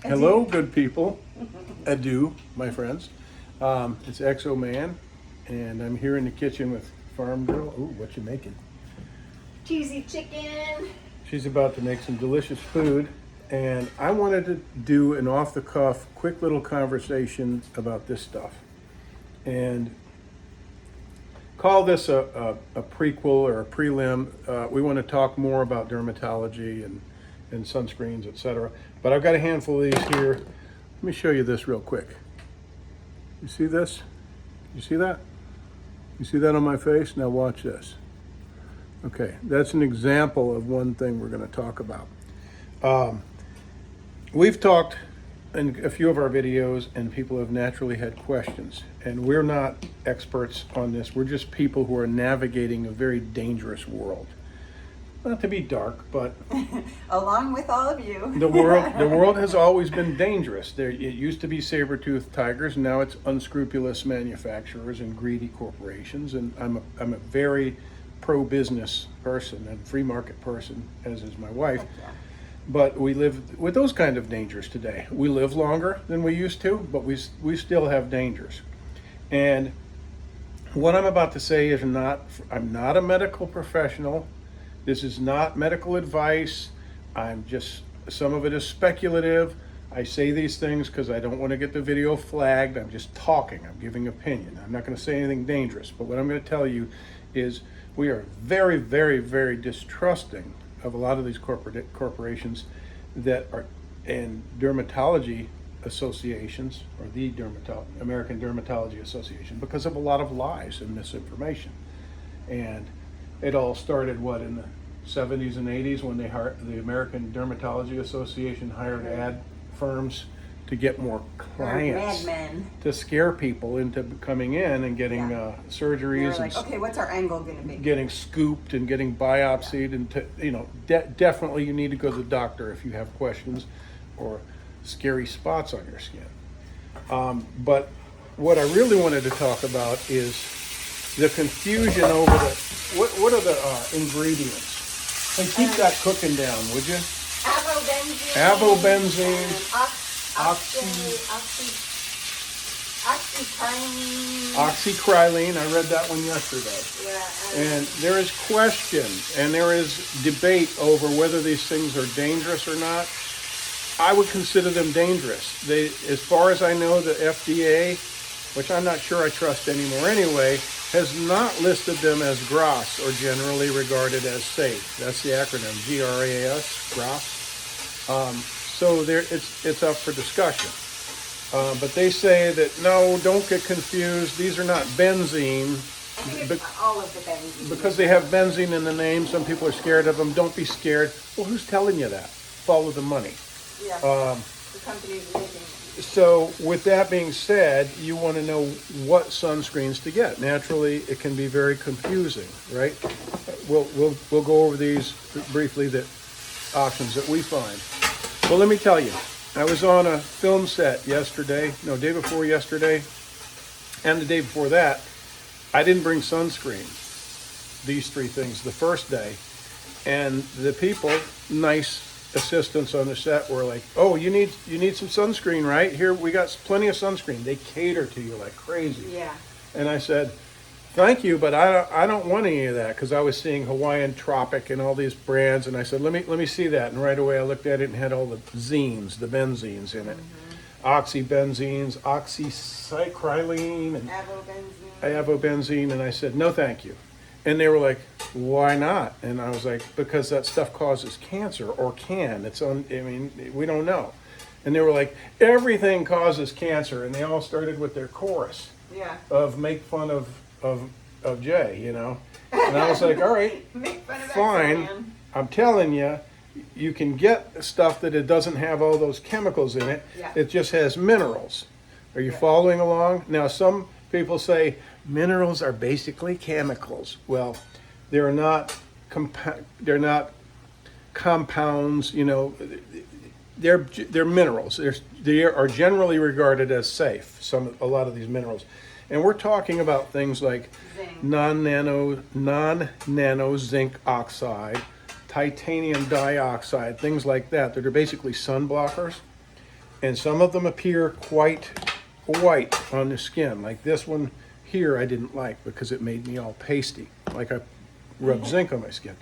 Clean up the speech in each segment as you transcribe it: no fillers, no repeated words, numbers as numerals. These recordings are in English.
Hello, good people. Adieu, my friends. It's Exo Man, and I'm here in the kitchen with Farm Girl. Ooh, what you making? Cheesy chicken. She's about to make some delicious food, and I wanted to do an off-the-cuff, quick little conversation about this stuff, and call this a prequel or a prelim. We want to talk more about dermatology and sunscreens, etc. But I've got a handful of these here. Let me show you this real quick. You see this? You see that? You see that on my face? Now watch this. Okay, that's an example of one thing we're going to talk about. We've talked in a few of our videos, and people have naturally had questions. And we're not experts on this. We're just people who are navigating a very dangerous world. Not to be dark, but Along with all of you. the world has always been dangerous. It used to be saber-toothed tigers, now it's unscrupulous manufacturers and greedy corporations. And I'm a very pro-business person and free market person, as is my wife. Yeah. But we live with those kind of dangers today. We live longer than we used to, but we still have dangers. And what I'm about to say is I'm not a medical professional. This is not medical advice. Some of it is speculative. I say these things because I don't want to get the video flagged. I'm just talking. I'm giving opinion. I'm not going to say anything dangerous. But what I'm going to tell you is we are very, very, very distrusting of a lot of these corporations that are and dermatology associations, or the American Dermatology Association, because of a lot of lies and misinformation. And it all started, in the 70s and 80s when the American Dermatology Association hired ad firms to get more clients, to scare people into coming in and getting surgeries. They're like, okay, what's our angle going to be? Getting scooped and getting biopsied, and definitely you need to go to the doctor if you have questions or scary spots on your skin. But what I really wanted to talk about is the confusion over what are the ingredients. Hey, keep that cooking down, would you? Avobenzene. Oxycrylene. I read that one yesterday. Yeah. And there is question and there is debate over whether these things are dangerous or not. I would consider them dangerous. As far as I know, the FDA, which I'm not sure I trust anymore anyway, has not listed them as GRAS, or generally regarded as safe. That's the acronym, GRAS, GRAS. So it's up for discussion. But they say that, no, don't get confused. These are not benzene. All of the benzene. Because they have benzene in the name, some people are scared of them. Don't be scared. Well, who's telling you that? Follow the money. Yeah, the company's making it. So with that being said, you want to know what sunscreens to get. Naturally, it can be very confusing, right? We'll go over these briefly, the options that we find. Well, let me tell you, I was on a film set day before yesterday, and the day before that. I didn't bring sunscreen, these three things, the first day. And the people, nice assistants on the set, were like, oh, you need some sunscreen, right? Here, we got plenty of sunscreen. They cater to you like crazy. Yeah. And I said, thank you, but I don't want any of that, because I was seeing Hawaiian Tropic and all these brands, and I said, let me see that. And right away I looked at it and had all the the benzenes in it. Mm-hmm. Oxybenzenes, oxycrylene, and avobenzene, and I said, no thank you. And they were like, why not? And I was like, because that stuff causes cancer, or can. We don't know. And they were like, everything causes cancer. And they all started with their chorus of make fun of Jay, And I was like, all right, fine. I'm telling you, you can get stuff that it doesn't have all those chemicals in it. Yeah. It just has minerals. Are you following along? Now, some people say minerals are basically chemicals. Well, they're not compounds. They're minerals. They are generally regarded as safe. A lot of these minerals, and we're talking about things like non-nano zinc oxide, titanium dioxide, things like that are basically sun blockers. And some of them appear quite white on the skin. Like this one here I didn't like because it made me all pasty, like I rubbed zinc on my skin.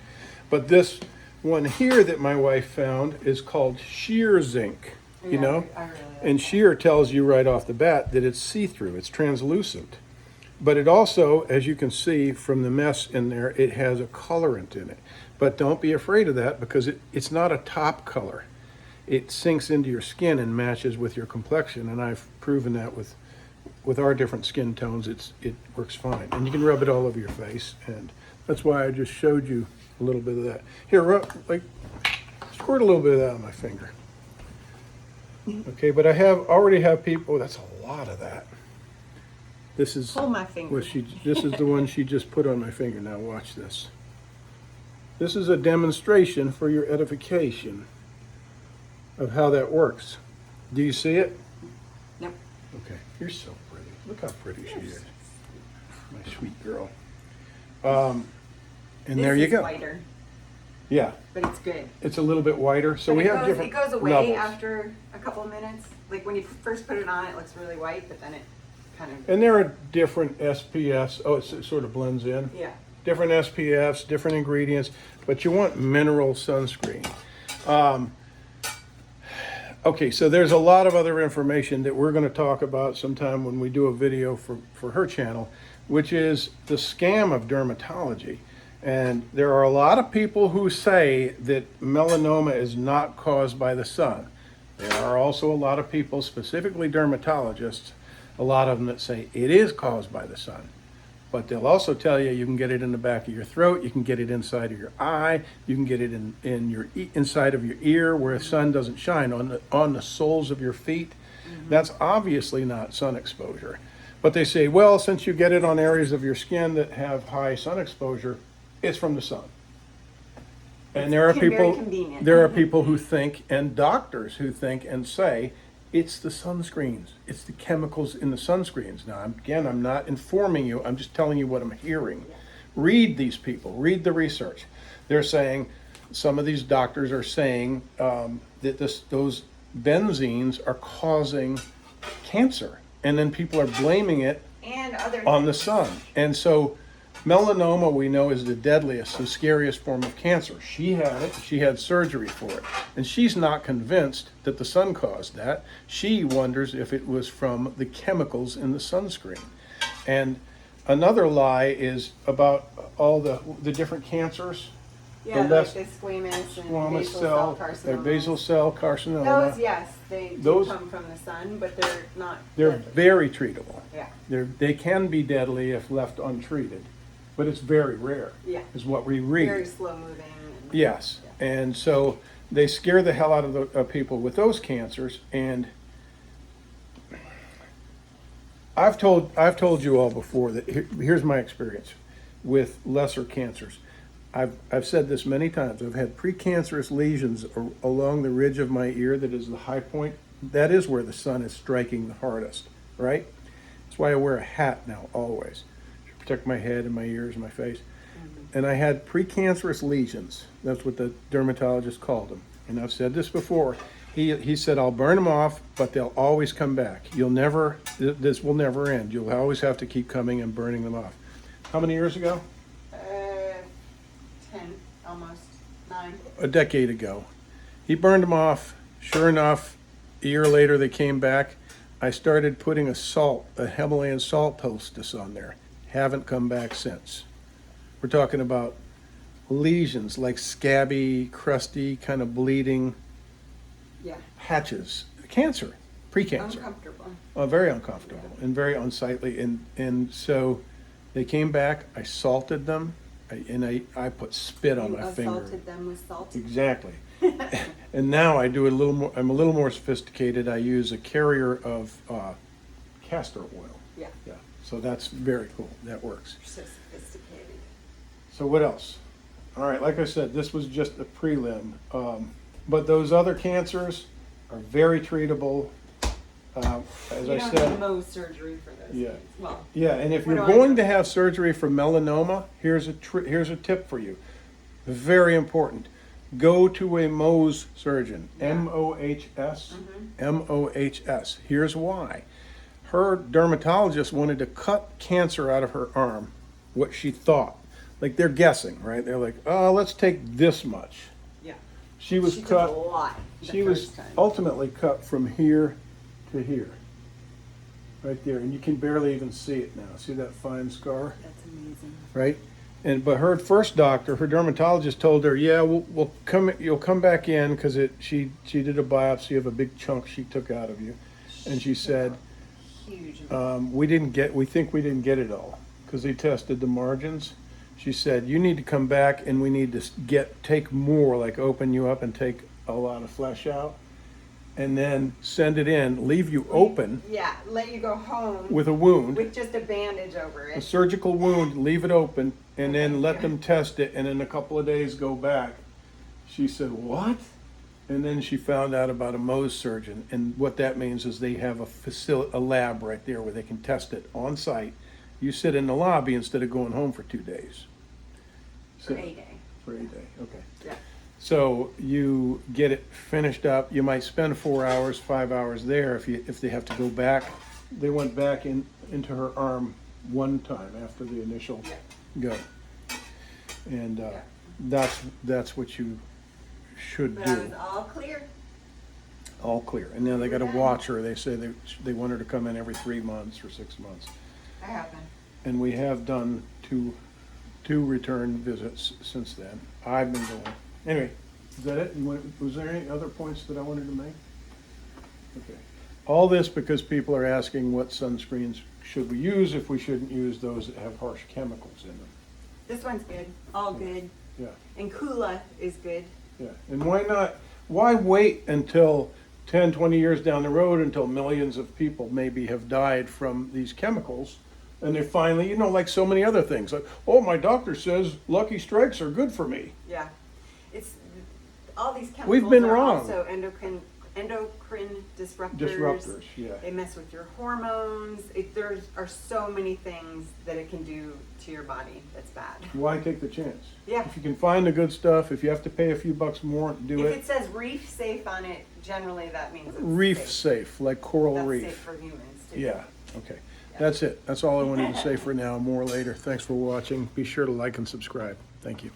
But this one here that my wife found is called sheer zinc, you Yeah, know? I really like And sheer tells you right off the bat that it's see-through, it's translucent. But it also, as you can see from the mess in there, it has a colorant in it. But don't be afraid of that because it's not a top color. It sinks into your skin and matches with your complexion, and I've proven that with our different skin tones, it works fine. And you can rub it all over your face, and that's why I just showed you a little bit of that. Here, squirt a little bit of that on my finger. Okay, but already have people. Oh, that's a lot of that. This is Pull my finger. this is the one she just put on my finger. Now watch this. This is a demonstration for your edification of how that works. Do you see it? Nope. Okay, you're so pretty. Look how pretty she is. My sweet girl. And there you go. Whiter, Yeah, but it's good. it's a little bit whiter. So But we have it different goes away levels. after a couple of minutes. Like when you first put it on, it looks really white, but then it kind of And there are different SPFs. Oh, it sort of blends in. yeah. Different SPFs, different ingredients, but you want mineral sunscreen. Okay, so there's a lot of other information that we're going to talk about sometime when we do a video for her channel, which is the scam of dermatology. And there are a lot of people who say that melanoma is not caused by the sun. There are also a lot of people, specifically dermatologists, a lot of them that say it is caused by the sun. But they'll also tell you you can get it in the back of your throat, you can get it inside of your eye, you can get it in your inside of your ear where the sun doesn't shine, on the soles of your feet. That's obviously not sun exposure. But they say, well, since you get it on areas of your skin that have high sun exposure, it's from the sun. And there are Very people convenient. there are people who think, and doctors who think and say, it's the sunscreens. It's the chemicals in the sunscreens. Now, I'm not informing you. I'm just telling you what I'm hearing. Read these people. Read the research. They're saying, some of these doctors are saying that those benzenes are causing cancer. And then people are blaming it And other on the sun. And so melanoma, we know, is the deadliest and scariest form of cancer. She had it. She had surgery for it. And she's not convinced that the sun caused that. She wonders if it was from the chemicals in the sunscreen. And another lie is about all the different cancers. yeah, the like the squamous and squamous basal cell, cell their carcinoma. basal cell carcinoma. Those, yes, they do Those- come from the sun, but they're not. They're deadly. very treatable. Yeah. They can be deadly if left untreated, but it's very rare, Yeah. is what we read. Very slow moving. And, Yes, and so they scare the hell out of people with those cancers. And I've told you all before that here's my experience with lesser cancers. I've said this many times. I've had precancerous lesions along the ridge of my ear that is the high point. That is where the sun is striking the hardest, right? That's why I wear a hat now always to protect my head and my ears and my face. And I had precancerous lesions. That's what the dermatologist called them. And I've said this before. He said, I'll burn them off, but they'll always come back. This will never end. You'll always have to keep coming and burning them off. How many years ago? 10, almost 9. A decade ago. He burned them off. Sure enough, a year later they came back. I started putting a Himalayan salt poultice on there. Haven't come back since. We're talking about lesions like scabby, crusty, kind of bleeding Yeah. patches. Cancer, precancer. Uncomfortable. Very uncomfortable and very unsightly. And so they came back. I salted them, I put spit on You my finger. assaulted them with salt. Exactly. And now I do a little more. I'm a little more sophisticated. I use a carrier of castor oil. Yeah. Yeah. So that's very cool. That works. So sophisticated. So what else? All right. Like I said, this was just a prelim. But those other cancers are very treatable. As You I don't said. need Mohs surgery for those. Yeah. things. Well, Yeah, and if What you're do I going do? to have surgery for melanoma, here's a tip for you. Very important. go to a Mohs surgeon. Yeah. M-O-H-S. M-O-H-S. Here's why. Her dermatologist wanted to cut cancer out of her arm, what she thought. Like they're guessing, right? They're like, oh, let's take this much. Yeah. She was She took cut. a lot the She was first time. ultimately cut from here to here. Right there. And you can barely even see it now. See that fine scar? That's amazing. Right? But her first doctor, her dermatologist told her, yeah, we'll come, you'll come back in because she did a biopsy of a big chunk she took out of you. And she said, Huge. we think we didn't get it all because they tested the margins. She said, you need to come back and we need to take more, like open you up and take a lot of flesh out and then send it in, leave you open Yeah, let you go home with a wound, with just a bandage over a it. surgical wound, leave it open and then Thank let you. them test it and in a couple of days go back. She said, what? And then she found out about a Mohs surgeon, and what that means is they have a lab right there where they can test it on site. You sit in the lobby instead of going home for 2 days. For a day. For a day, okay. Yeah. So you get it finished up. You might spend 4 hours, 5 hours there if they have to go back. They went back into her arm one time after the initial go, and that's what you should But I do. was all clear. All clear. And now they got to watch her. They say they want her to come in every 3 months or 6 months. I happen. And we have done two return visits since then. I've been going. Anyway, is that it? Was there any other points that I wanted to make? Okay. All this because people are asking what sunscreens should we use if we shouldn't use those that have harsh chemicals in them. This one's good. All good. Yeah. And Kula is good. Yeah. And why wait until 10, 20 years down the road until millions of people maybe have died from these chemicals? And they're finally, like so many other things, like, oh, my doctor says Lucky Strikes are good for me. Yeah. It's all these chemicals We've been are wrong. also endocrine disruptors. Disruptors, yeah. They mess with your hormones. There are so many things that it can do to your body that's bad. Why take the chance? Yeah. If you can find the good stuff, if you have to pay a few bucks more, do If it. it says reef safe on it, generally that means it's Reef safe. safe, like coral That's reef. safe for humans too. Yeah, okay. That's it. That's all I wanted to say for now. More later. Thanks for watching. Be sure to like and subscribe. Thank you.